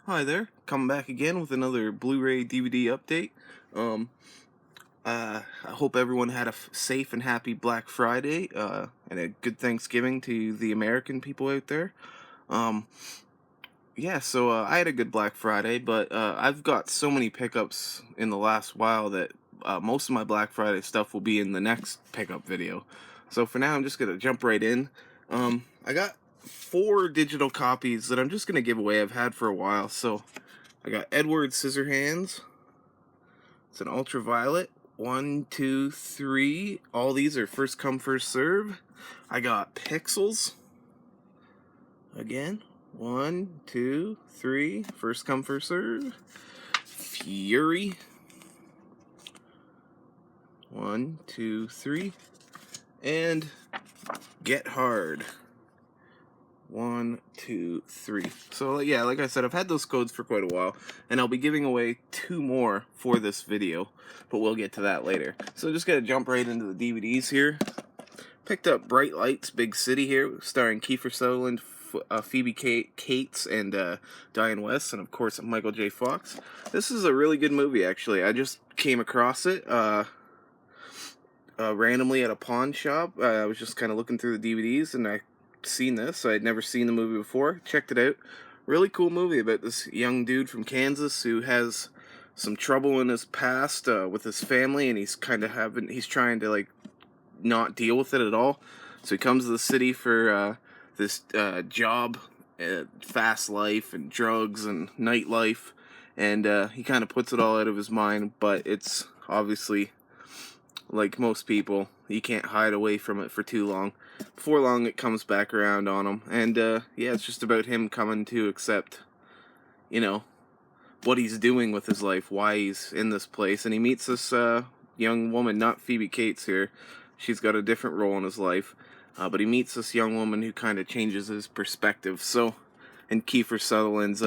Hi there, coming back again with another Blu-ray DVD update. Um, I hope everyone had a safe and happy Black Friday, and a good Thanksgiving to the American people out there. Um, I had a good Black Friday, but I've got so many pickups in the last while that most of my Black Friday stuff will be in the next pickup video. So for now, I'm just gonna jump right in. I got 4 digital copies that I'm just gonna give away. I've had for a while, so. I got Edward Scissorhands. It's an ultraviolet. 1, 2, 3. All these are first come, first serve. I got Pixels. Again. 1, 2, 3. First come, first serve. Fury. 1, 2, 3. And Get Hard. 1, 2, 3. So yeah, like I said, I've had those codes for quite a while, and I'll be giving away 2 more for this video, but we'll get to that later. So just gotta jump right into the DVDs here. Picked up Bright Lights, Big City here, starring Kiefer Sutherland, Phoebe Cates, and Diane West, and of course Michael J. Fox. This is a really good movie, actually. I just came across it randomly at a pawn shop. I was just kind of looking through the DVDs, and I seen this. I'd never seen the movie before. Checked it out. Really cool movie about this young dude from Kansas who has some trouble in his past with his family, and he's trying to like not deal with it at all. So he comes to the city for this job, fast life and drugs and nightlife, and he kind of puts it all out of his mind. But it's obviously, like most people, you can't hide away from it for too long. Before long, it comes back around on him. And, yeah, it's just about him coming to accept, what he's doing with his life, why he's in this place. And he meets this young woman, not Phoebe Cates here. She's got a different role in his life. But he meets this young woman who kind of changes his perspective. And Kiefer Sutherland's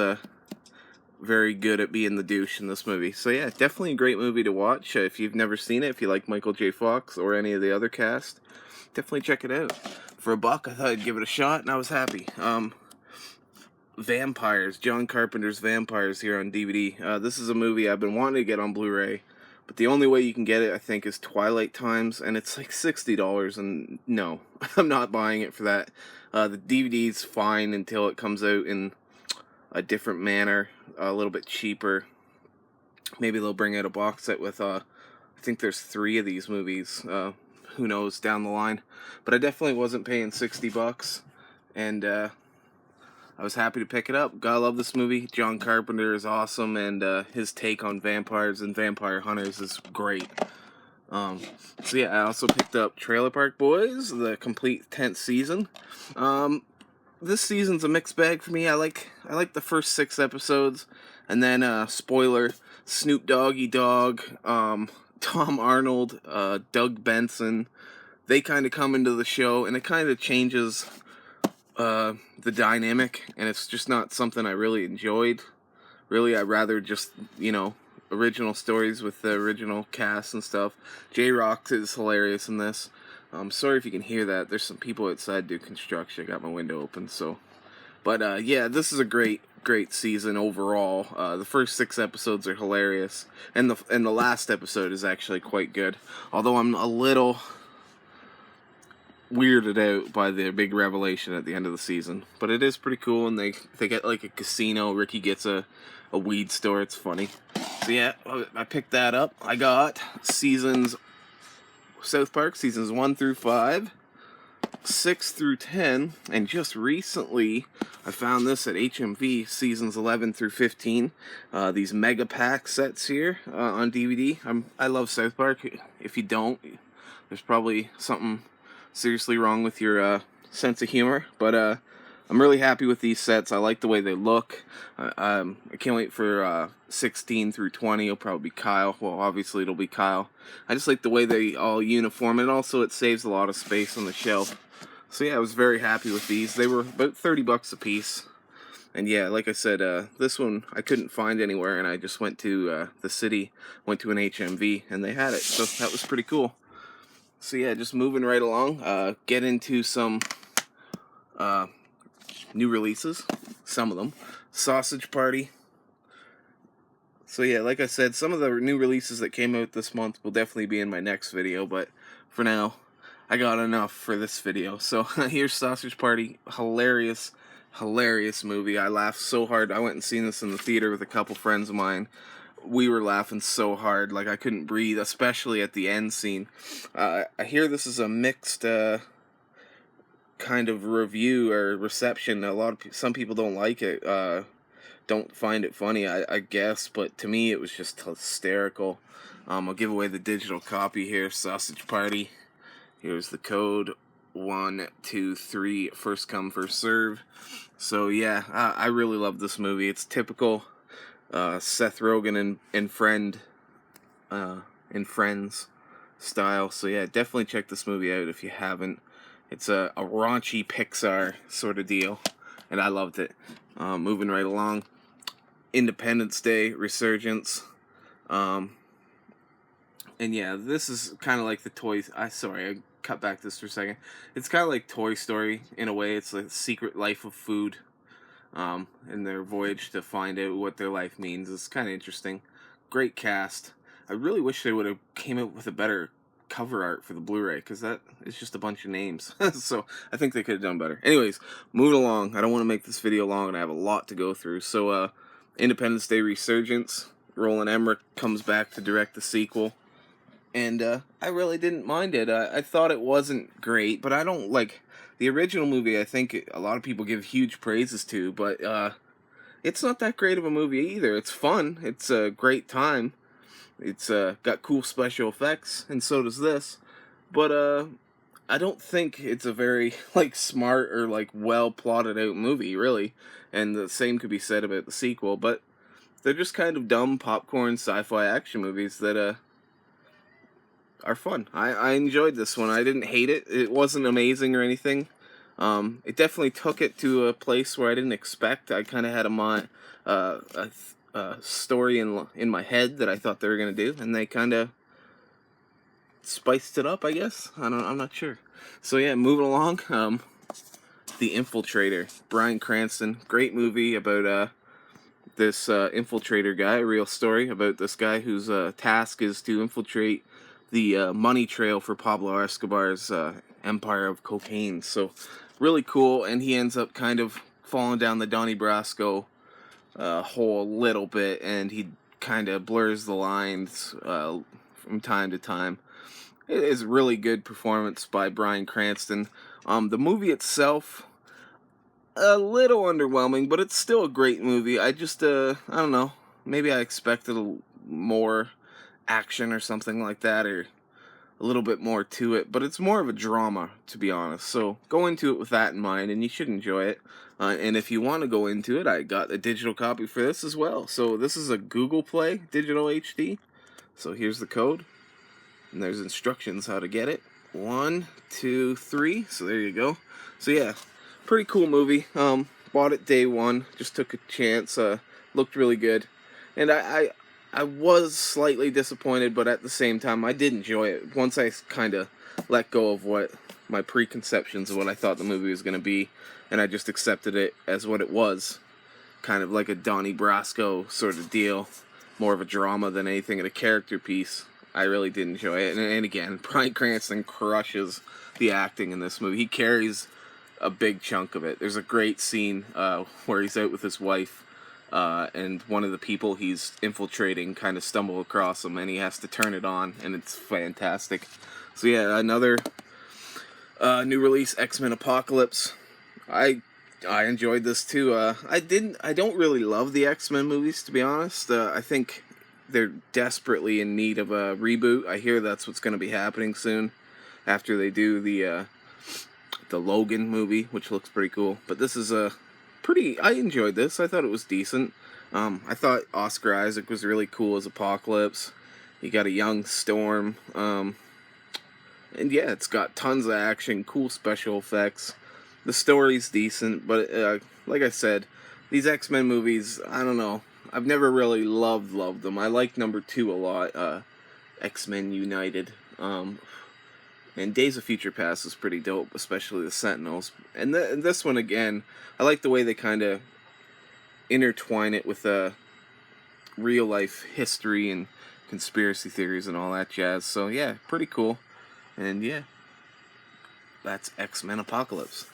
very good at being the douche in this movie. So yeah, definitely a great movie to watch. If you've never seen it, if you like Michael J. Fox or any of the other cast, definitely check it out. For a buck, I thought I'd give it a shot, and I was happy. Vampires, John Carpenter's Vampires here on DVD. This is a movie I've been wanting to get on Blu-ray, but the only way you can get it, I think, is Twilight Times, and it's like $60, and no, I'm not buying it for that. The DVD's fine until it comes out in a different manner, a little bit cheaper. Maybe they'll bring out a box set with, I think there's 3 of these movies, who knows, down the line. But I definitely wasn't paying $60, and I was happy to pick it up. Gotta love this movie. John Carpenter is awesome, and his take on vampires and vampire hunters is great. So yeah, I also picked up Trailer Park Boys, the complete 10th season. This season's a mixed bag for me. I like the first 6 episodes, and then spoiler: Snoop Doggy Dogg, Tom Arnold, Doug Benson, they kind of come into the show, and it kind of changes the dynamic, and it's just not something I really enjoyed. Really, I'd rather just original stories with the original cast and stuff. J-Rock is hilarious in this. Sorry if you can hear that. There's some people outside doing construction. I got my window open, so. But yeah, this is a great season overall. The first 6 episodes are hilarious, and the last episode is actually quite good. Although I'm a little weirded out by the big revelation at the end of the season, but it is pretty cool. And they get like a casino. Ricky gets a weed store. It's funny. So yeah, I picked that up. I got South Park seasons 1 through 5, 6 through 10, and just recently I found this at HMV, seasons 11 through 15. These mega pack sets here on DVD. I love South Park. If you don't, there's probably something seriously wrong with your sense of humor. But I'm really happy with these sets. I like the way they look. I can't wait for 16 through 20. It'll probably be Kyle. Well, obviously it'll be Kyle. I just like the way they all uniform, and also it saves a lot of space on the shelf. So yeah, I was very happy with these. They were about $30 a piece. And yeah, like I said, this one I couldn't find anywhere, and I just went to the city, went to an HMV, and they had it. So that was pretty cool. So yeah, just moving right along, get into some new releases, some of them. Sausage Party, So yeah, like I said, some of the new releases that came out this month will definitely be in my next video, but for now, I got enough for this video. So here's Sausage Party. Hilarious, hilarious movie. I laughed so hard. I went and seen this in the theater with a couple friends of mine. We were laughing so hard, like I couldn't breathe, especially at the end scene. I hear this is a mixed kind of review or reception. Some people don't like it. Don't find it funny, I guess, but to me it was just hysterical. I'll give away the digital copy here. Sausage Party. Here's the code. 1, 2, 3. First come, first serve. So yeah, I really love this movie. It's typical Seth Rogen and Friends style. So yeah, definitely check this movie out if you haven't. It's a raunchy Pixar sort of deal, and I loved it. Moving right along. Independence Day Resurgence. And yeah, this is kind of like the toys. Sorry, I cut back this for a second. It's kind of like Toy Story in a way. It's like the secret life of food, and their voyage to find out what their life means. It's kind of interesting. Great cast. I really wish they would have came out with a better cover art for the Blu-ray, because that is just a bunch of names. So I think they could have done better. Anyways, moving along. I don't want to make this video long, and I have a lot to go through. So Independence Day Resurgence. Roland Emmerich comes back to direct the sequel, and I really didn't mind it. I thought it wasn't great, but I don't like the original movie. I think a lot of people give huge praises to, but it's not that great of a movie either. It's fun. It's a great time. It's got cool special effects, and so does this. But I don't think it's a very like smart or like well plotted out movie, really. And the same could be said about the sequel. But they're just kind of dumb popcorn sci-fi action movies that are fun. I enjoyed this one. I didn't hate it. It wasn't amazing or anything. It definitely took it to a place where I didn't expect. I kind of had a story in my head that I thought they were gonna do, and they kind of spiced it up, I guess. I'm not sure. So yeah, moving along. The Infiltrator. Bryan Cranston. Great movie about this infiltrator guy. A real story about this guy whose task is to infiltrate the money trail for Pablo Escobar's empire of cocaine. So really cool, and he ends up kind of falling down the Donnie Brasco hole a little bit, and he kind of blurs the lines from time to time. It is a really good performance by Bryan Cranston. The movie itself, a little underwhelming, but it's still a great movie. I just, I don't know, maybe I expected more action or something like that, or a little bit more to it, but it's more of a drama, to be honest. So go into it with that in mind, and you should enjoy it. And if you want to go into it, I got a digital copy for this as well. So this is a Google Play Digital HD. So here's the code, and there's instructions how to get it. 1, 2, 3. So there you go. So yeah, pretty cool movie. Bought it day one. Just took a chance. Looked really good, and I was slightly disappointed, but at the same time, I did enjoy it. Once I kind of let go of what my preconceptions of what I thought the movie was going to be, and I just accepted it as what it was, kind of like a Donnie Brasco sort of deal, more of a drama than anything, and a character piece. I really did enjoy it, and again, Bryan Cranston crushes the acting in this movie. He carries a big chunk of it. There's a great scene where he's out with his wife, and one of the people he's infiltrating kind of stumble across him, and he has to turn it on, and it's fantastic. So yeah, another new release, X-Men Apocalypse. I enjoyed this too. I don't really love the X-Men movies, to be honest. I think they're desperately in need of a reboot. I hear that's what's going to be happening soon, after they do the Logan movie, which looks pretty cool. But this is I enjoyed this. I thought it was decent. I thought Oscar Isaac was really cool as Apocalypse. You got a young Storm. And yeah, it's got tons of action, cool special effects. The story's decent, but like I said, these X-Men movies, I don't know. I've never really loved them. I like number 2 a lot, X-Men United. And Days of Future Past is pretty dope, especially the Sentinels. And this one, again, I like the way they kind of intertwine it with real life history and conspiracy theories and all that jazz. So yeah, pretty cool. And yeah, that's X-Men Apocalypse.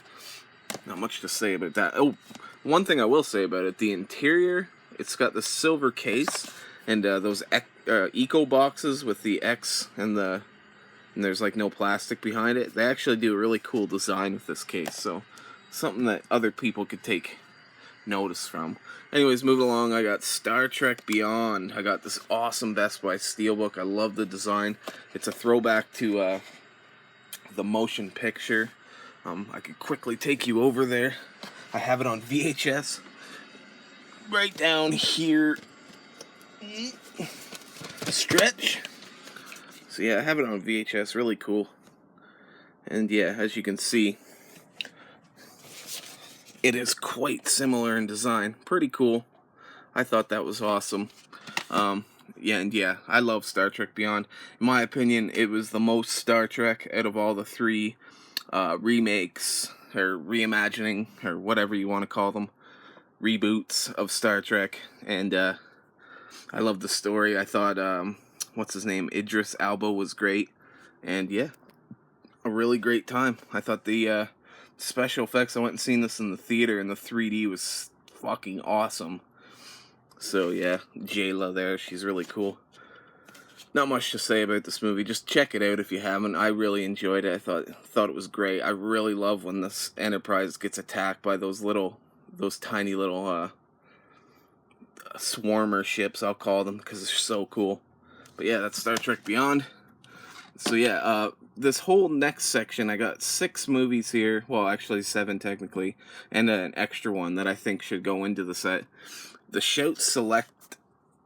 Not much to say about that. Oh, one thing I will say about it, the interior, it's got the silver case and those eco boxes with the X and there's like no plastic behind it. They actually do a really cool design with this case, so something that other people could take notice from. Anyways, moving along, I got Star Trek Beyond. I got this awesome Best Buy Steelbook. I love the design. It's a throwback to the motion picture. I could quickly take you over there. I have it on VHS right down here. Stretch. So yeah, I have it on VHS, really cool. And yeah, as you can see, it is quite similar in design. Pretty cool. I thought that was awesome. Yeah, I love Star Trek Beyond. In my opinion, it was the most Star Trek out of all the three remakes, or reimagining, or whatever you want to call them, reboots of Star Trek. And I love the story. I thought, what's his name, Idris Elba was great. And yeah, a really great time. I thought the special effects, I went and seen this in the theater, and the 3D was fucking awesome. So yeah, Jayla there, she's really cool. Not much to say about this movie. Just check it out if you haven't. I really enjoyed it. I thought it was great. I really love when this Enterprise gets attacked by those tiny little swarmer ships, I'll call them, because they're so cool. But yeah, that's Star Trek Beyond. So yeah, this whole next section, I got 6 movies here. Well, actually 7 technically, and an extra one that I think should go into the set. The Shout Select,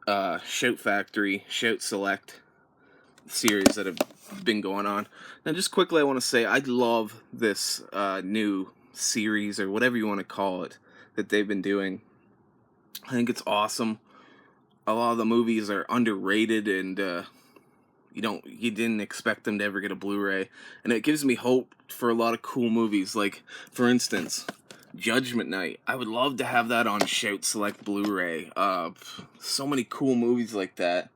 Shout Factory, Shout Select series that have been going on. Now, just quickly, I want to say I love this new series, or whatever you want to call it, that they've been doing. I think it's awesome. A lot of the movies are underrated, and you didn't expect them to ever get a Blu-ray, and it gives me hope for a lot of cool movies. Like, for instance, Judgment Night. I would love to have that on Shout Select Blu-ray. So many cool movies like that.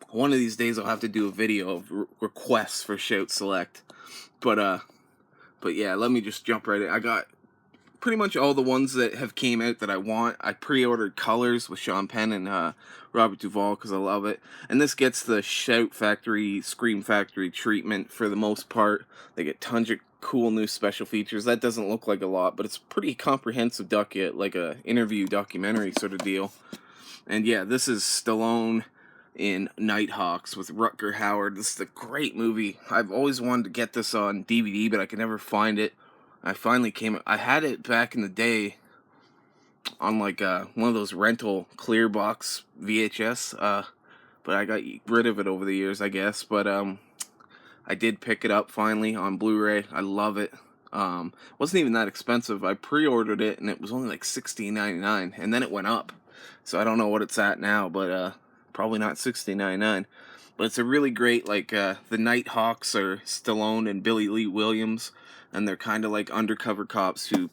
One of these days I'll have to do a video of requests for Shout Select. But yeah, let me just jump right in. I got pretty much all the ones that have came out that I want. I pre-ordered Colors with Sean Penn and Robert Duvall because I love it. And this gets the Shout Factory, Scream Factory treatment for the most part. They get tons of cool new special features. That doesn't look like a lot, but it's pretty comprehensive like a interview documentary sort of deal. And yeah, this is Stallone in Nighthawks with Rutger Hauer. This is a great movie. I've always wanted to get this on DVD, but I could never find it. I finally I had it back in the day on like one of those rental clear box VHS, but I got rid of it over the years, I guess. But I did pick it up finally on Blu-ray. I love it. Wasn't even that expensive. I pre-ordered it and it was only like $16.99, and then it went up. So I don't know what it's at now, but probably not $16.99. But it's a really great, like, the Nighthawks are Stallone and Billy Lee Williams, and they're kind of like undercover cops who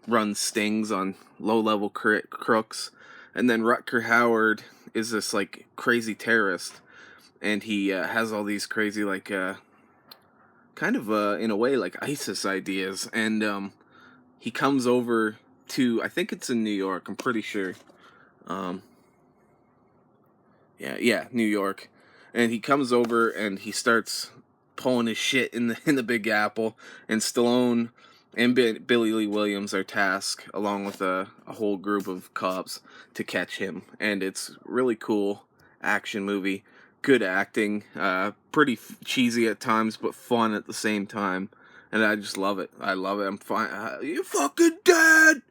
run stings on low-level crooks. And then Rutger Hauer is this, like, crazy terrorist, and he has all these crazy, like, kind of, in a way, like ISIS ideas. And he comes over to, I think it's in New York, I'm pretty sure. Yeah, New York. And he comes over and he starts pulling his shit in the Big Apple, and Stallone and Billy Lee Williams are tasked, along with a whole group of cops, to catch him. And it's really cool action movie, good acting, pretty cheesy at times, but fun at the same time. And I just love it. I love it. I'm fine. You fucking dead!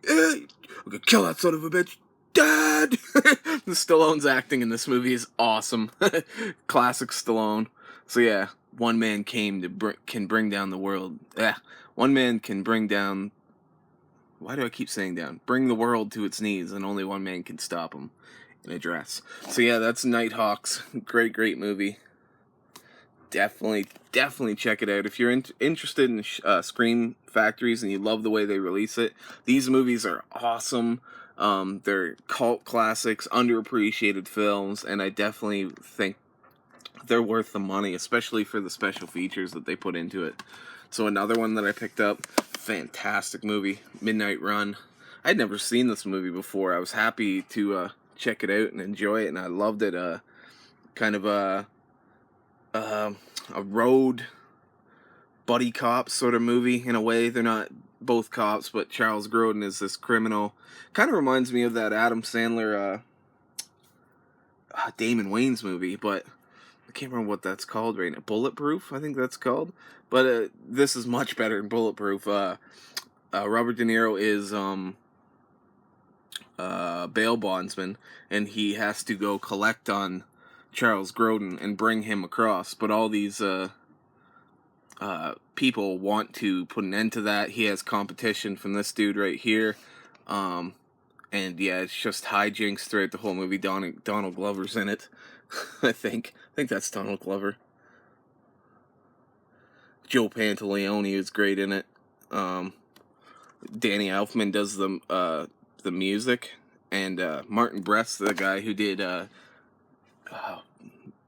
I'm gonna kill that son of a bitch. Dad! The Stallone's acting in this movie is awesome. Classic Stallone. So yeah, one man can bring down the world. One man can bring down... Why do I keep saying down? Bring the world to its knees, and only one man can stop him in a dress. So yeah, that's Nighthawks. Great movie. Definitely check it out. If you're interested in Scream Factories and you love the way they release it, these movies are awesome. They're cult classics, underappreciated films, and I definitely think they're worth the money, especially for the special features that they put into it. So another one that I picked up, fantastic movie, Midnight Run. I'd never seen this movie before. I was happy to check it out and enjoy it, and I loved it. Kind of a road buddy cop sort of movie in a way. They're not both cops, but Charles Grodin is this criminal. Kind of reminds me of that Adam Sandler Damon Wayans movie, but I can't remember what that's called right now. Bulletproof, I think that's called. But this is much better than Bulletproof. Robert De Niro is bail bondsman, and he has to go collect on Charles Grodin and bring him across. But all these people want to put an end to that. He has competition from this dude right here. And yeah, it's just hijinks throughout the whole movie. Donald Glover's in it. I think that's Donald Glover. Joe Pantoliano is great in it. Danny Elfman does the music, and Martin Brest, the guy who did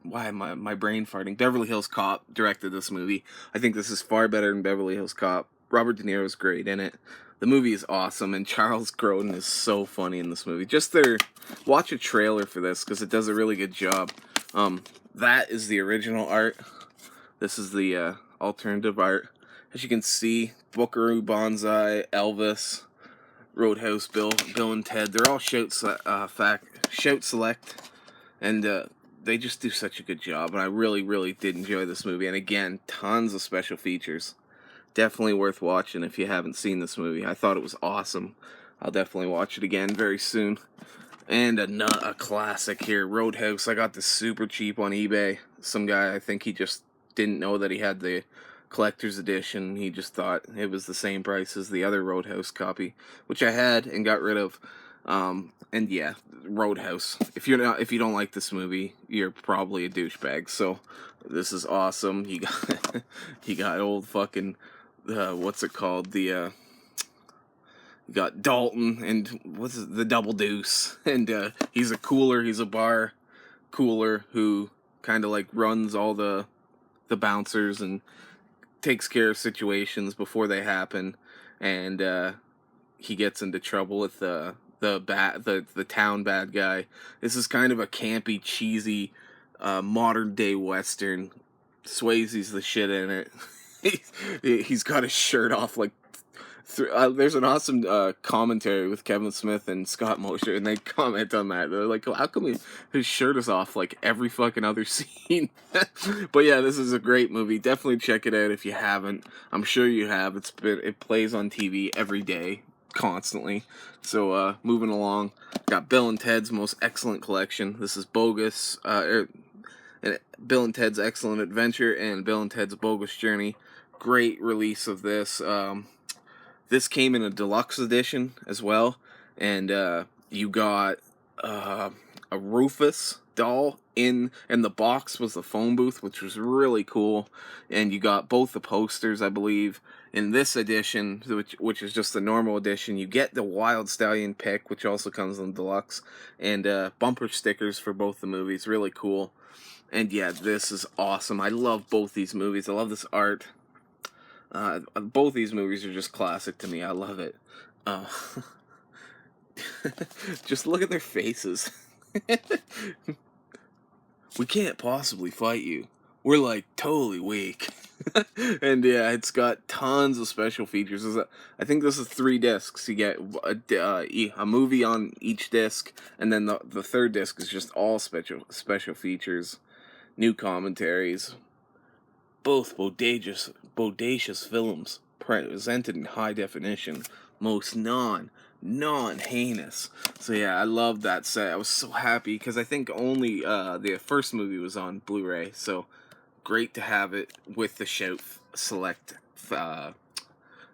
why am my brain farting? Beverly Hills Cop directed this movie. I think this is far better than Beverly Hills Cop. Robert De Niro is great in it. The movie is awesome, and Charles Grodin is so funny in this movie. Watch a trailer for this, because it does a really good job. That is the original art. This is the alternative art. As you can see, Buckaroo Banzai, Elvis, Roadhouse, Bill and Ted. They're all Shout Select, and they just do such a good job. And I really, really did enjoy this movie. And again, tons of special features. Definitely worth watching if you haven't seen this movie. I thought it was awesome. I'll definitely watch it again very soon. And a classic here, Roadhouse. I got this super cheap on eBay. Some guy, I think he just didn't know that he had the collector's edition. He just thought it was the same price as the other Roadhouse copy, which I had and got rid of. And yeah, Roadhouse. If you don't like this movie, you're probably a douchebag. So this is awesome. You got old fucking what's it called? You got Dalton and the Double Deuce, and he's a bar cooler who kind of like runs all the bouncers and takes care of situations before they happen, and he gets into trouble with the town bad guy. This is kind of a campy, cheesy, modern day western. Swayze's the shit in it. He's got his shirt off like. There's an awesome commentary with Kevin Smith and Scott Mosher, and they comment on that. They're like, how come his shirt is off like every fucking other scene? But yeah, this is a great movie. Definitely check it out if you haven't. I'm sure you have. It plays on TV every day, constantly. So moving along, got Bill and Ted's Most Excellent Collection. This is Bogus. Bill and Ted's Excellent Adventure and Bill and Ted's Bogus Journey. Great release of this. This came in a deluxe edition as well, and you got a Rufus doll and the box was the phone booth, which was really cool, and you got both the posters, I believe. In this edition, which is just the normal edition, you get the Wild Stallion pick, which also comes in deluxe, and bumper stickers for both the movies. Really cool. And yeah, this is awesome. I love both these movies. I love this art. Both these movies are just classic to me. I love it. Just look at their faces. We can't possibly fight you. We're like totally weak. And yeah, it's got tons of special features. I think this is 3 discs. You get a movie on each disc, and then the third disc is just all special features, new commentaries. Both bodacious films presented in high definition, most non-heinous. So yeah, I love that set. I was so happy because I think only the first movie was on Blu-ray. So great to have it with the Shout Select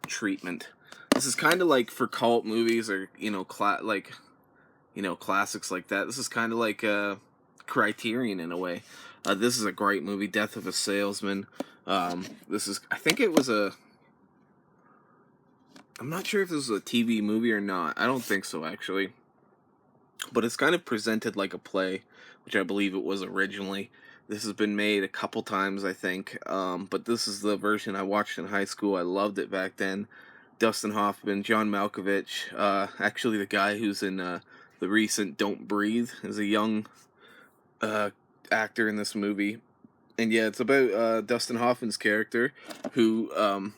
treatment. This is kind of like for cult movies or classics like that. This is kind of like Criterion in a way. This is a great movie, Death of a Salesman. I think it was I'm not sure if this was a TV movie or not. I don't think so, actually. but it's kind of presented like a play, which I believe it was originally. This has been made a couple times, I think, but this is the version I watched in high school. I loved it back then. Dustin Hoffman, John Malkovich, actually the guy who's in the recent Don't Breathe is a young uh, actor in this movie. And yeah, it's about Dustin Hoffman's character, who I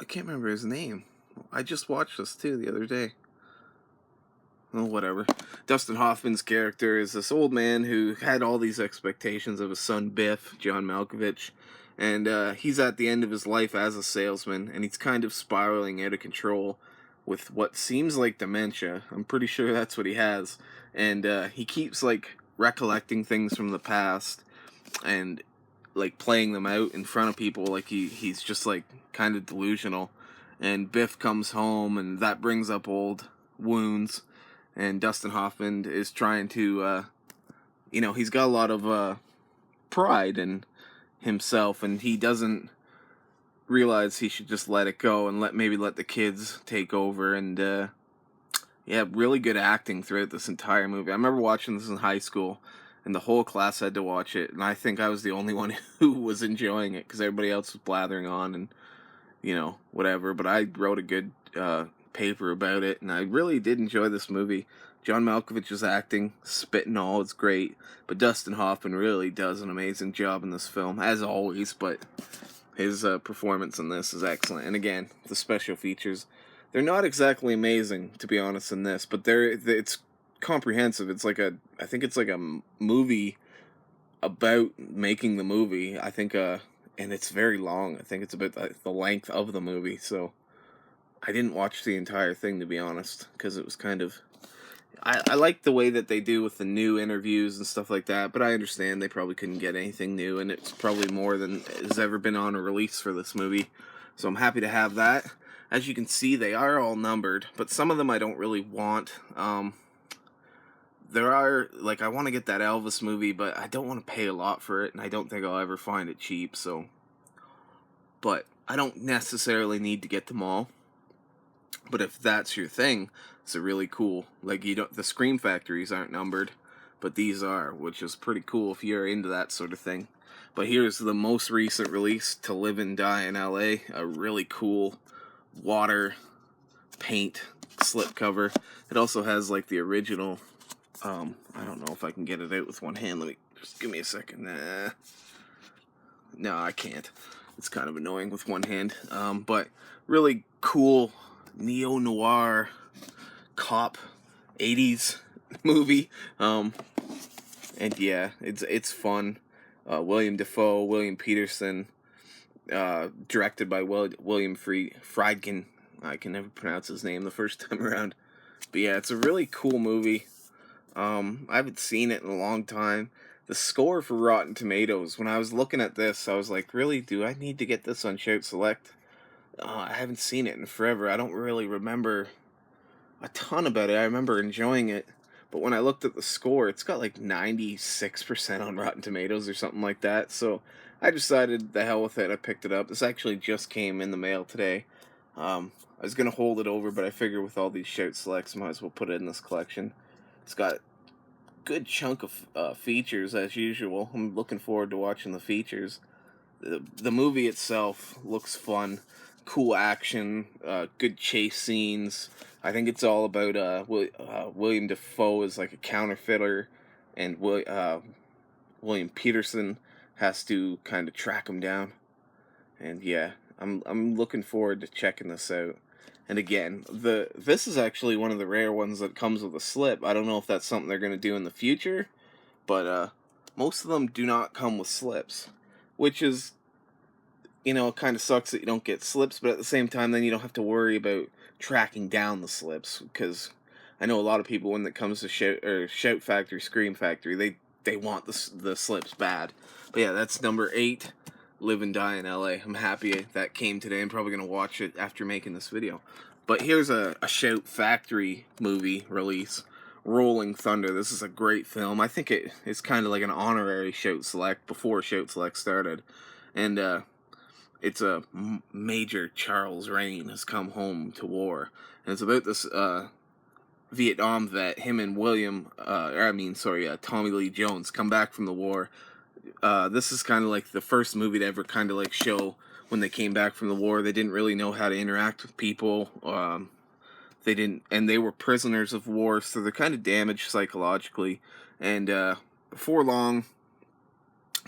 can't remember his name. I just watched this too the other day. Well, whatever. Dustin Hoffman's character is this old man who had all these expectations of his son Biff, John Malkovich, and he's at the end of his life as a salesman, and he's kind of spiraling out of control with what seems like dementia. I'm pretty sure that's what he has, and he keeps like recollecting things from the past and like playing them out in front of people like he's just like kind of delusional. And Biff comes home, and that brings up old wounds, and Dustin Hoffman is trying to, he's got a lot of pride in himself, and he doesn't realize he should just let it go and maybe let the kids take over. And yeah, really good acting throughout this entire movie. I remember watching this in high school, and the whole class had to watch it, and I think I was the only one who was enjoying it because everybody else was blathering on and whatever. But I wrote a good paper about it, and I really did enjoy this movie. John Malkovich's acting, spitting all, it's great, but Dustin Hoffman really does an amazing job in this film, as always, but his performance in this is excellent. And again, the special features, they're not exactly amazing, to be honest, in this, but it's comprehensive. It's like I think it's like a movie about making the movie, I think, and it's very long. I think it's about the length of the movie, so I didn't watch the entire thing, to be honest, because it was kind of... I like the way that they do with the new interviews and stuff like that, but I understand they probably couldn't get anything new, and it's probably more than has ever been on a release for this movie, so I'm happy to have that. As you can see, they are all numbered, but some of them I don't really want. There are, like, I want to get that Elvis movie, but I don't want to pay a lot for it, and I don't think I'll ever find it cheap, so... But I don't necessarily need to get them all. But if that's your thing, it's a really cool. Like, the Scream Factories aren't numbered, but these are, which is pretty cool if you're into that sort of thing. But here's the most recent release, To Live and Die in LA, a really cool water paint slipcover. It also has like the original. I don't know if I can get it out with one hand. Let me just give me a second. No, I can't. It's kind of annoying with one hand. But really cool neo-noir cop 80s movie. And yeah, it's fun. William Dafoe, William Peterson, directed by William Friedkin. I can never pronounce his name the first time around. But yeah, it's a really cool movie. I haven't seen it in a long time. The score for Rotten Tomatoes, when I was looking at this, I was like, really, do I need to get this on Shout Select? I haven't seen it in forever. I don't really remember a ton about it. I remember enjoying it, but when I looked at the score, it's got like 96% on Rotten Tomatoes or something like that, so I decided the hell with it. I picked it up. This actually just came in the mail today. I was going to hold it over, but I figured with all these Shout Selects, might as well put it in this collection. It's got a good chunk of features, as usual. I'm looking forward to watching the features. The movie itself looks fun. Cool action, good chase scenes. I think it's all about William Dafoe is like a counterfeiter, and William Peterson has to kind of track him down. And yeah, I'm looking forward to checking this out. And again, this is actually one of the rare ones that comes with a slip. I don't know if that's something they're going to do in the future, but most of them do not come with slips, which is, it kind of sucks that you don't get slips, but at the same time, then you don't have to worry about tracking down the slips, because I know a lot of people, when it comes to Shout Factory, Scream Factory, they want the slips bad. But yeah, that's number 8, Live and Die in LA. I'm happy that came today. I'm probably going to watch it after making this video. But here's a Shout Factory movie release, Rolling Thunder. This is a great film. I think it's kind of like an honorary Shout Select before Shout Select started. And it's a Major Charles Rain has come home to war. And it's about this Vietnam vet, him and Tommy Lee Jones come back from the war. This is kind of like the first movie to ever kind of like show when they came back from the war. They didn't really know how to interact with people. They didn't, and they were prisoners of war, so they're kind of damaged psychologically. And before long,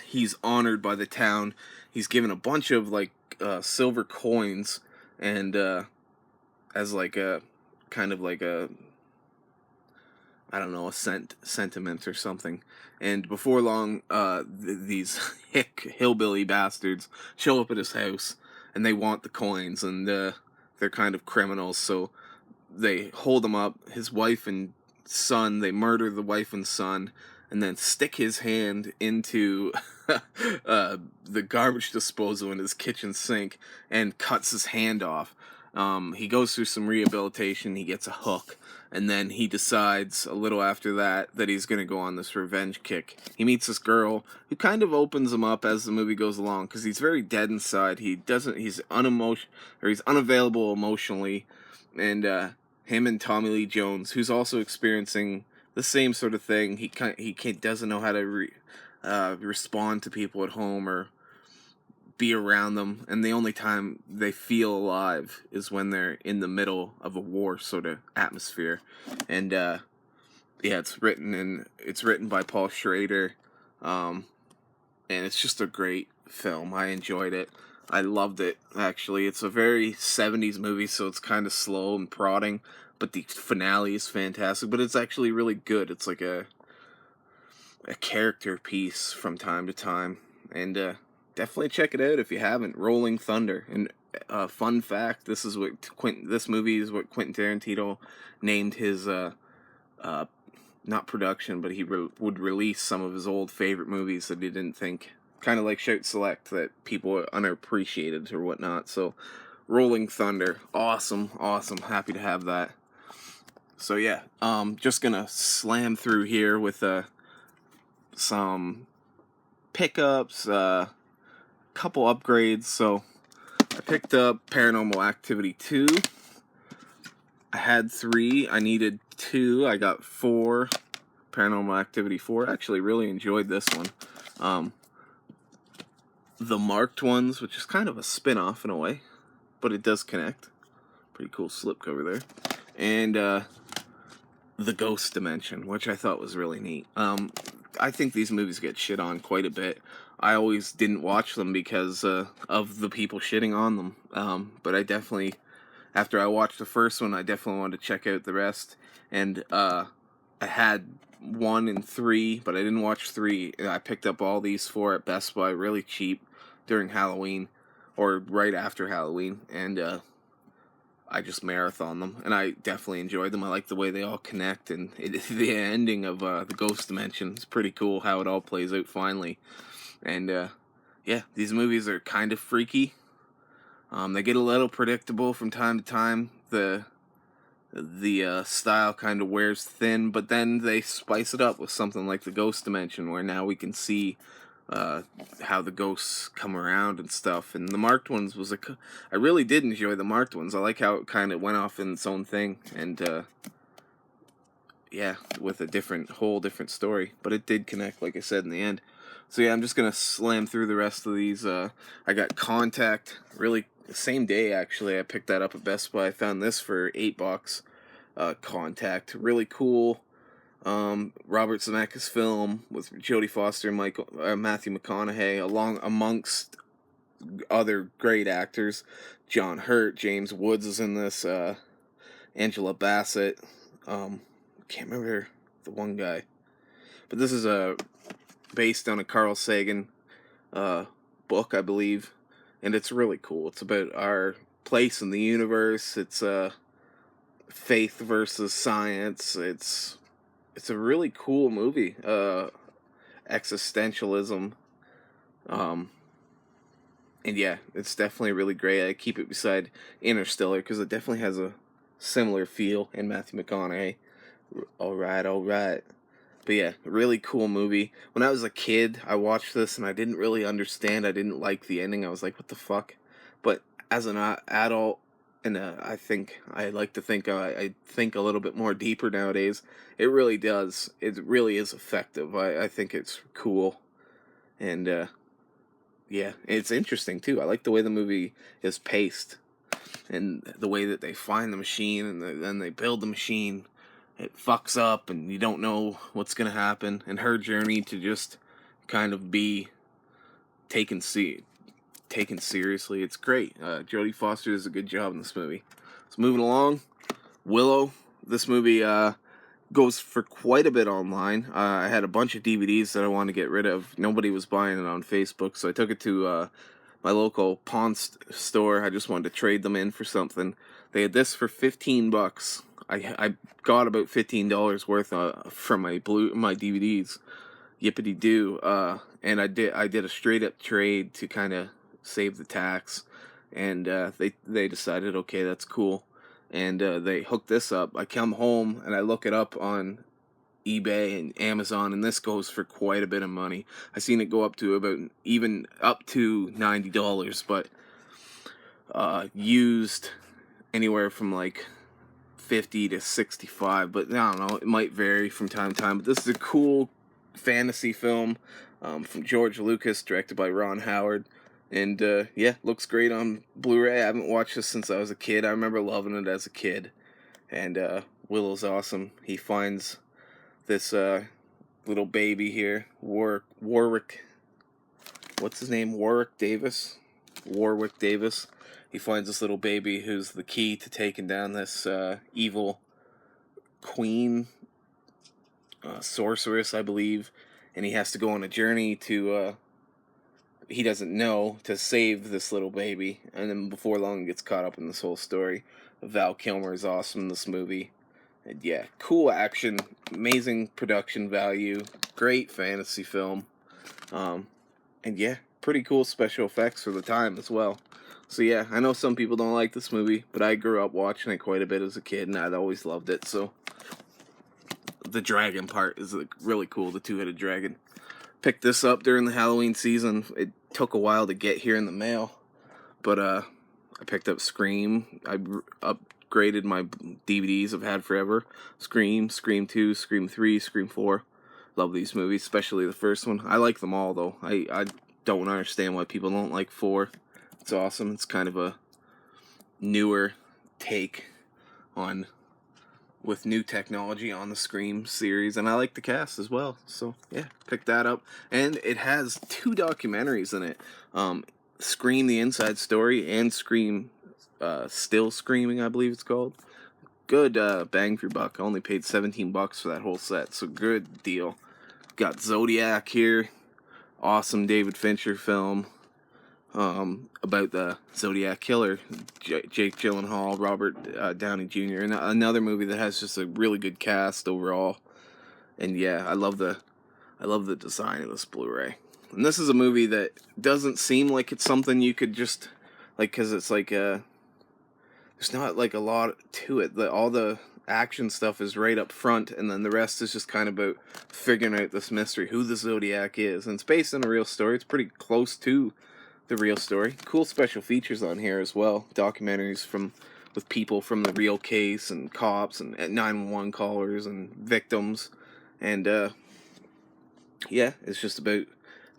he's honored by the town. He's given a bunch of like silver coins, and as like a kind of like a, I don't know, a sentiment or something. And before long, these hillbilly bastards show up at his house, and they want the coins, and they're kind of criminals, so they hold him up. His wife and son, they murder the wife and son, and then stick his hand into the garbage disposal in his kitchen sink and cuts his hand off. He goes through some rehabilitation, he gets a hook, and then he decides a little after that that he's going to go on this revenge kick. He meets this girl who kind of opens him up as the movie goes along, because he's very dead inside. He's unavailable emotionally, and him and Tommy Lee Jones, who's also experiencing the same sort of thing. He doesn't know how to respond to people at home or be around them, and the only time they feel alive is when they're in the middle of a war sort of atmosphere. And it's written by Paul Schrader, and it's just a great film. I enjoyed it. I loved it, actually. It's a very 70s movie, so it's kind of slow and prodding, but the finale is fantastic. But it's actually really good. It's like a character piece from time to time, and definitely check it out if you haven't. Rolling Thunder. And fun fact: this movie is what Quentin Tarantino named his not production, but he would release some of his old favorite movies that he didn't think, kind of like Shout Select, that people are unappreciated or whatnot. So, Rolling Thunder, awesome, happy to have that. So yeah, just gonna slam through here with some pickups, couple upgrades. So I picked up Paranormal Activity 2. I had 3. I needed 2. I got 4. Paranormal Activity 4. I actually really enjoyed this one. The Marked Ones, which is kind of a spin-off in a way, but it does connect. Pretty cool slipcover there. And The Ghost Dimension, which I thought was really neat. I think these movies get shit on quite a bit. I always didn't watch them because of the people shitting on them. But I definitely, after I watched the first one, I definitely wanted to check out the rest. And I had 1 and 3, but I didn't watch 3. I picked up all these 4 at Best Buy, really cheap, during Halloween, or right after Halloween. And I just marathon them, and I definitely enjoyed them. I like the way they all connect, and the ending of The Ghost Dimension is pretty cool, how it all plays out finally. And these movies are kind of freaky. They get a little predictable from time to time. The style kind of wears thin, but then they spice it up with something like The Ghost Dimension, where now we can see how the ghosts come around and stuff. And the Marked Ones was I really did enjoy the Marked Ones. I like how it kind of went off in its own thing, and with a whole different story. But it did connect, like I said, in the end. So yeah, I'm just gonna slam through the rest of these. I got Contact, really the same day actually. I picked that up at Best Buy. I found this for $8. Contact, really cool. Robert Zemeckis film with Jodie Foster and Matthew McConaughey, amongst other great actors. John Hurt, James Woods is in this. Angela Bassett. Can't remember the one guy, but this is based on a Carl Sagan book, I believe, and it's really cool. It's about our place in the universe. It's faith versus science. It's a really cool movie. Existentialism. And yeah, it's definitely really great. I keep it beside Interstellar because it definitely has a similar feel, in Matthew McConaughey. Alright. But yeah, really cool movie. When I was a kid, I watched this and I didn't really understand. I didn't like the ending. I was like, what the fuck? But as an adult and I like to think I think a little bit more deeper nowadays. It really does. It really is effective. I think it's cool, and yeah, it's interesting too. I like the way the movie is paced, and the way that they find the machine, and then they build the machine. It fucks up, and you don't know what's gonna happen. And her journey to just kind of be taken se- taken seriously. It's great. Jodie Foster does a good job in this movie. So moving along, Willow. This movie goes for quite a bit online. I had a bunch of DVDs that I wanted to get rid of. Nobody was buying it on Facebook, so I took it to my local pawn store. I just wanted to trade them in for something. They had this for $15. I got about $15 worth from my DVDs. Yippity doo. And I did a straight up trade to kind of save the tax, and they decided, okay, that's cool, and they hooked this up. I come home and I look it up on eBay and Amazon, and this goes for quite a bit of money. I seen it go up to up to $90, but used anywhere from like 50 to 65, but I don't know, it might vary from time to time. But this is a cool fantasy film from George Lucas, directed by Ron Howard, and yeah, looks great on Blu-ray. I haven't watched this since I was a kid. I remember loving it as a kid, and Willow's awesome. He finds this little baby here, Warwick, what's his name? Warwick Davis. He finds this little baby who's the key to taking down this evil queen, sorceress, I believe, and he has to go on a journey to, he doesn't know, to save this little baby, and then before long gets caught up in this whole story. Val Kilmer is awesome in this movie. And yeah, cool action, amazing production value, great fantasy film, and yeah, pretty cool special effects for the time as well. So yeah, I know some people don't like this movie, but I grew up watching it quite a bit as a kid, and I'd always loved it. So the dragon part is really cool, the two-headed dragon. Picked this up during the Halloween season. It took a while to get here in the mail, but I picked up Scream. I upgraded my DVDs I've had forever. Scream, Scream 2, Scream 3, Scream 4. Love these movies, especially the first one. I like them all, though. I don't understand why people don't like 4. It's awesome. It's kind of a newer take on, with new technology on the Scream series, and I like the cast as well. So yeah, pick that up. And it has 2 documentaries in it. Scream: The Inside Story and Scream Still Screaming, I believe it's called. Good bang for your buck. I only paid $17 for that whole set, so good deal. Got Zodiac here. Awesome David Fincher film. About the Zodiac killer, Jake Gyllenhaal, Robert Downey Jr., and another movie that has just a really good cast overall. And yeah, I love the design of this Blu-ray. And this is a movie that doesn't seem like it's something you could just like, because it's like there's not like a lot to it. All the action stuff is right up front, and then the rest is just kind of about figuring out this mystery, who the Zodiac is. And it's based on a real story. It's pretty close to the real story. Cool special features on here as well. Documentaries with people from the real case, and cops, and 911 callers, and victims. And yeah, it's just about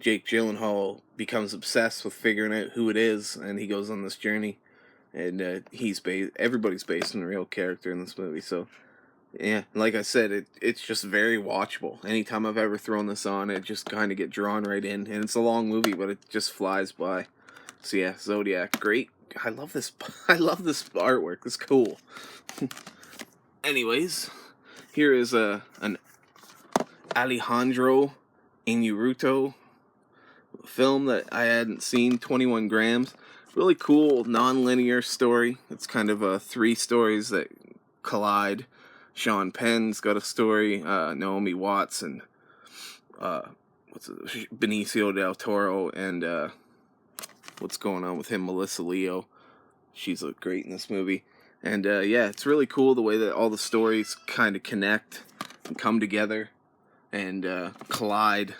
Jake Gyllenhaal becomes obsessed with figuring out who it is, and he goes on this journey. And everybody's based on a real character in this movie. So yeah, like I said, it's just very watchable. Anytime I've ever thrown this on, it just kind of get drawn right in. And it's a long movie, but it just flies by. So yeah, Zodiac, great. I love this artwork. It's cool. Anyways, here is an Alejandro Inarritu film that I hadn't seen, 21 Grams. Really cool, non-linear story. It's kind of 3 stories that collide. Sean Penn's got a story, Naomi Watts, and Benicio del Toro, and what's going on with him, Melissa Leo. She's great in this movie. And yeah, it's really cool the way that all the stories kind of connect and come together and collide.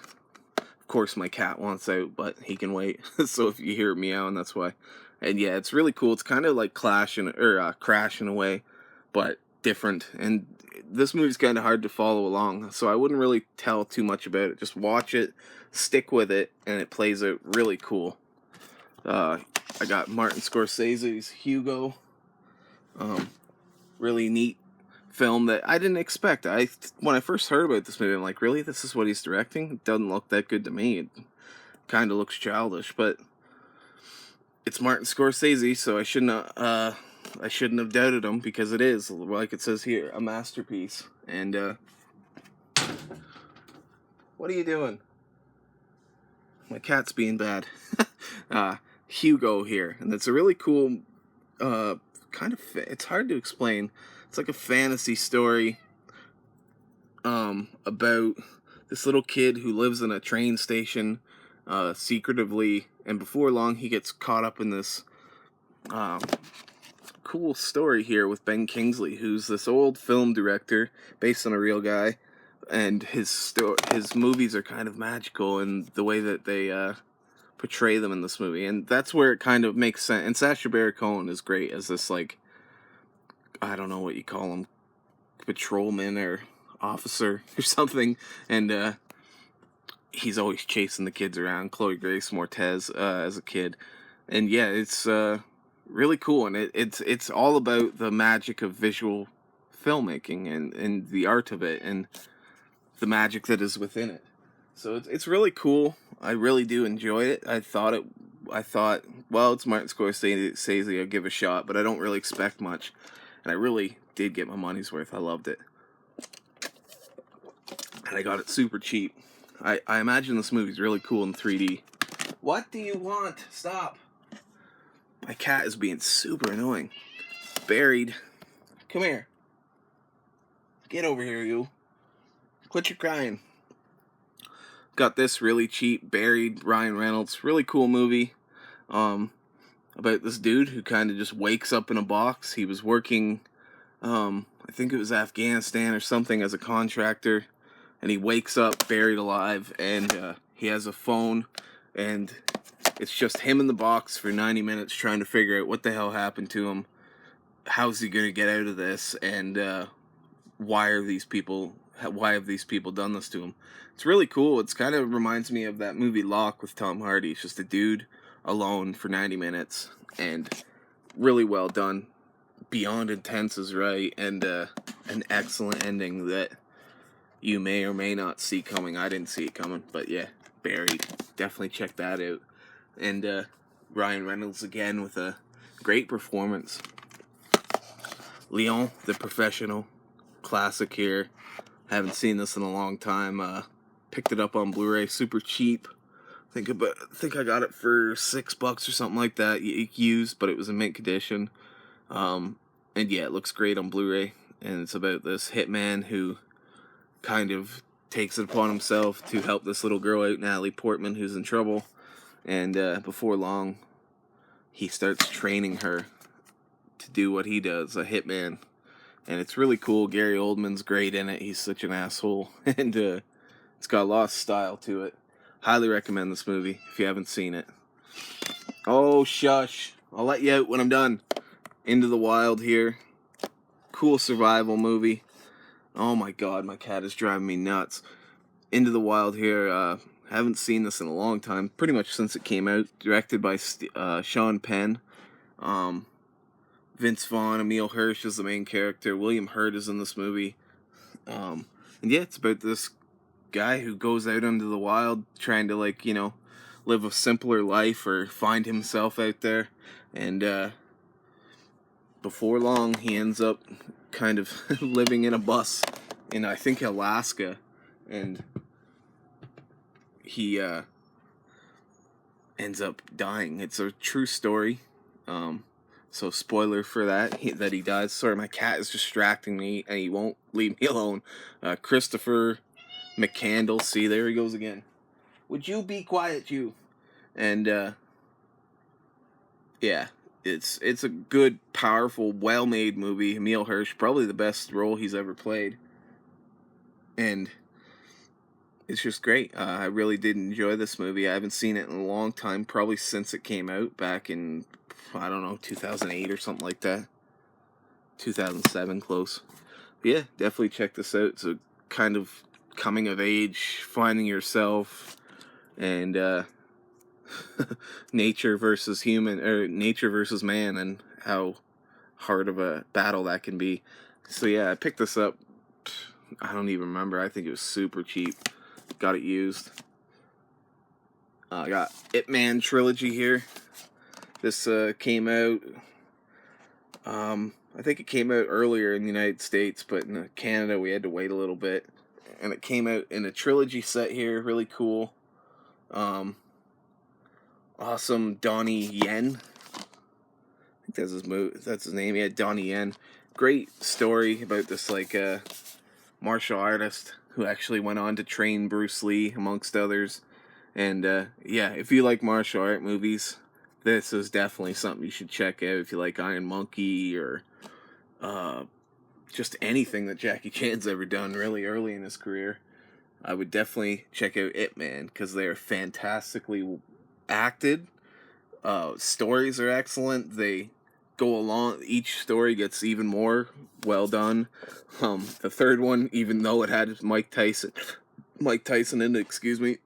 Of course, my cat wants out, but he can wait. So if you hear it meowing, that's why. And yeah, it's really cool. It's kind of like Crash in a way, but different. And this movie's kind of hard to follow along, so I wouldn't really tell too much about it. Just watch it, stick with it, and it plays out really cool. I got Martin Scorsese's Hugo. Really neat film that I didn't expect. When I first heard about this movie, I'm like, really, this is what he's directing? It doesn't look that good to me. It kind of looks childish, but it's Martin Scorsese, so I shouldn't have doubted him, because it is, like it says here, a masterpiece. And what are you doing? My cat's being bad. Hugo here, and it's a really cool it's hard to explain. It's like a fantasy story about this little kid who lives in a train station secretively, and before long he gets caught up in this cool story here with Ben Kingsley, who's this old film director based on a real guy, and his movies are kind of magical in the way that they portray them in this movie, and that's where it kind of makes sense. And Sacha Baron Cohen is great as this, like, I don't know what you call him, patrolman or officer or something, and he's always chasing the kids around. Chloe Grace Moretz as a kid, and yeah, it's really cool, and it's all about the magic of visual filmmaking and the art of it and the magic that is within it. So it's really cool. I really do enjoy it. I thought, well, it's Martin Scorsese, I'll give a shot, but I don't really expect much. And I really did get my money's worth. I loved it. And I got it super cheap. I imagine this movie's really cool in 3D. What do you want? Stop. My cat is being super annoying. Buried. Come here. Get over here, you. Quit your crying. Got this really cheap, Buried, Ryan Reynolds. Really cool movie. About this dude who kind of just wakes up in a box. He was working, I think it was Afghanistan or something, as a contractor. And he wakes up buried alive, and he has a phone, and it's just him in the box for 90 minutes trying to figure out what the hell happened to him. How's he going to get out of this? And why have these people done this to him? It's really cool. It's kind of reminds me of that movie Locke with Tom Hardy. It's just a dude alone for 90 minutes, and really well done. Beyond intense is right, and an excellent ending that you may or may not see coming. I didn't see it coming, but yeah, Buried. Definitely check that out. And Ryan Reynolds again with a great performance. Leon, the Professional, classic here. Haven't seen this in a long time. Picked it up on Blu-ray, super cheap. I think I got it for $6 or something like that, used, but it was a mint condition. And yeah, it looks great on Blu-ray. And it's about this hitman who kind of takes it upon himself to help this little girl out, Natalie Portman, who's in trouble. And before long, he starts training her to do what he does, a hitman. And it's really cool. Gary Oldman's great in it. He's such an asshole. And it's got a lot of style to it. Highly recommend this movie if you haven't seen it. Oh, shush. I'll let you out when I'm done. Into the Wild here. Cool survival movie. Oh my god, my cat is driving me nuts. Into the Wild here. Haven't seen this in a long time. Pretty much since it came out. Directed by Sean Penn. Vince Vaughn, Emile Hirsch is the main character. William Hurt is in this movie. And yeah, it's about this guy who goes out into the wild trying to, like, you know, live a simpler life or find himself out there. And before long, he ends up kind of living in a bus in, I think, Alaska. And he ends up dying. It's a true story. So spoiler for that, that he dies. Sorry, my cat is distracting me, and he won't leave me alone. Christopher McCandless. See, there he goes again. Would you be quiet, you? And yeah, it's a good, powerful, well-made movie. Emile Hirsch, probably the best role he's ever played, and it's just great. I really did enjoy this movie. I haven't seen it in a long time, probably since it came out back in I don't know, 2008 or something like that. 2007, close. But yeah, definitely check this out. It's a kind of coming of age, finding yourself, and nature versus human, or nature versus man, and how hard of a battle that can be. So yeah, I picked this up, I don't even remember, I think it was super cheap. Got it used. I got Ip Man trilogy here. This came out, I think it came out earlier in the United States, but in Canada we had to wait a little bit. And it came out in a trilogy set here, really cool. Awesome Donnie Yen. I think that's his name. Yeah, Donnie Yen. Great story about this martial artist who actually went on to train Bruce Lee amongst others. And yeah, if you like martial art movies, this is definitely something you should check out. If you like Iron Monkey or just anything that Jackie Chan's ever done really early in his career, I would definitely check out Ip Man, because they are fantastically acted. Stories are excellent. They go along. Each story gets even more well done. The third one, even though it had Mike Tyson in it, excuse me,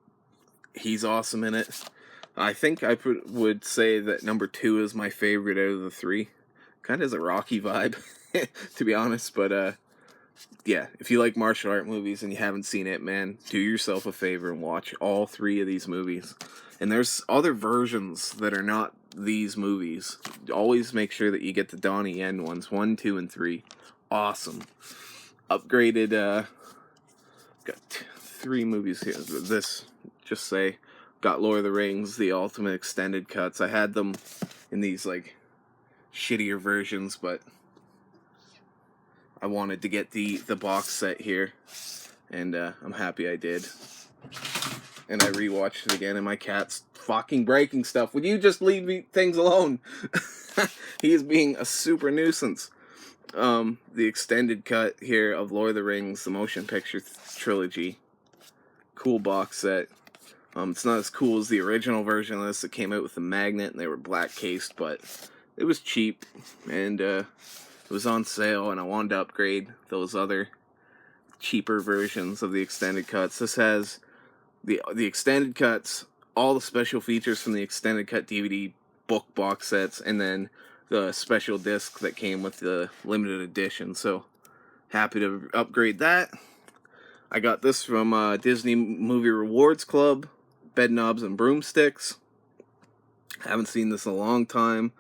he's awesome in it. I think I would say that number 2 is my favorite out of the 3. Kind of has a Rocky vibe, to be honest. But yeah, if you like martial art movies and you haven't seen it, man, do yourself a favor and watch all 3 of these movies. And there's other versions that are not these movies. Always make sure that you get the Donnie Yen ones, 1, 2, and 3. Awesome. Upgraded, got 3 movies here. This, just say, got Lord of the Rings, the Ultimate Extended Cuts. I had them in these, shittier versions, but I wanted to get the box set here, and I'm happy I did. And I rewatched it again, and my cat's fucking breaking stuff. Would you just leave me things alone? He is being a super nuisance. The extended cut here of Lord of the Rings, the motion picture trilogy. Cool box set. It's not as cool as the original version of this that came out with the magnet, and they were black cased, but it was cheap, and it was on sale, and I wanted to upgrade those other cheaper versions of the extended cuts. This has the extended cuts, all the special features from the extended cut DVD book box sets, and then the special disc that came with the limited edition. So happy to upgrade that. I got this from Disney Movie Rewards Club, Bed Knobs and Broomsticks. Haven't seen this in a long time.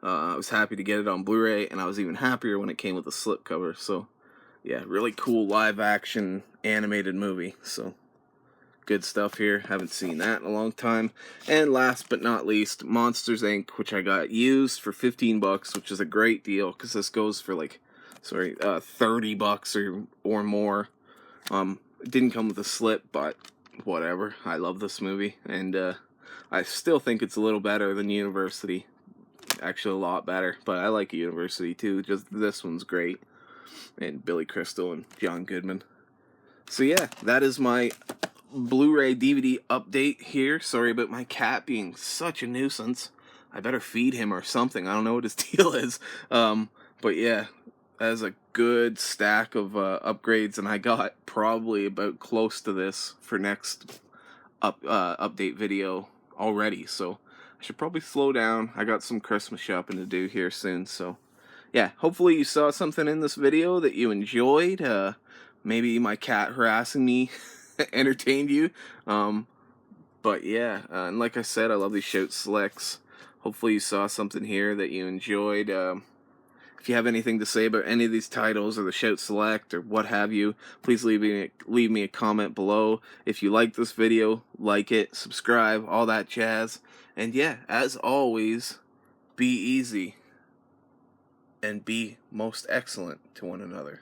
I was happy to get it on Blu-ray, and I was even happier when it came with a slipcover. So yeah, really cool live action animated movie. So good stuff here. Haven't seen that in a long time. And last but not least, Monsters Inc., which I got used for $15, which is a great deal, because this goes for $30 or more. It didn't come with a slip, but whatever. I love this movie, and I still think it's a little better than University. Actually, a lot better, but I like University too. Just this one's great, and Billy Crystal and John Goodman. So yeah, that is my Blu-ray DVD update here. Sorry about my cat being such a nuisance. I better feed him or something. I don't know what his deal is. But yeah, that is a good stack of upgrades, and I got probably about close to this for next update video already. So I should probably slow down. I got some Christmas shopping to do here soon. So yeah, hopefully you saw something in this video that you enjoyed. Maybe my cat harassing me entertained you. But yeah, and like I said, I love these Shout Selects. Hopefully you saw something here that you enjoyed. If you have anything to say about any of these titles or the Shout Select or what have you, please leave me a comment below. If you like this video, like it, subscribe, all that jazz. And yeah, as always, be easy and be most excellent to one another.